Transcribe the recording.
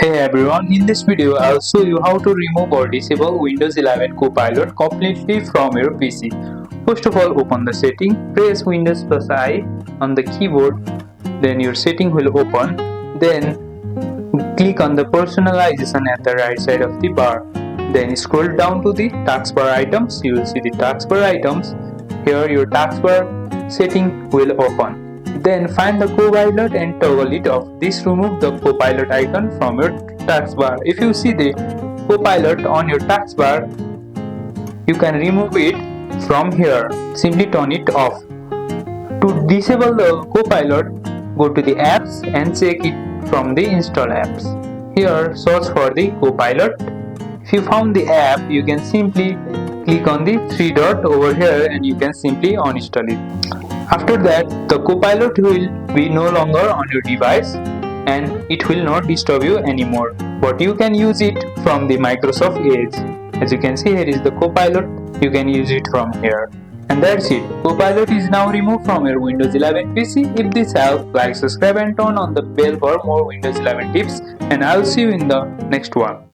Hey everyone, in this video I'll show you how to remove or disable Windows 11 Copilot completely from your PC. First of all, open the setting, press Windows plus I on the keyboard, then your setting will open, then click on the personalization at the right side of the bar. Then scroll down to the taskbar items, you will see the taskbar items. Here your taskbar setting will open. Then find the Copilot and toggle it off. This removes the Copilot icon from your taskbar. If you see the Copilot on your taskbar, you can remove it from here. Simply turn it off. To disable the Copilot, go to the apps and check it from the install apps. Here search for the Copilot. If you found the app, you can simply click on the three dot over here and you can simply uninstall it. After that, the Copilot will be no longer on your device and it will not disturb you anymore. But you can use it from the Microsoft Edge. As you can see, here is the Copilot. You can use it from here. And that's it. Copilot is now removed from your Windows 11 PC. If this helps, like, subscribe and turn on the bell for more Windows 11 tips. And I'll see you in the next one.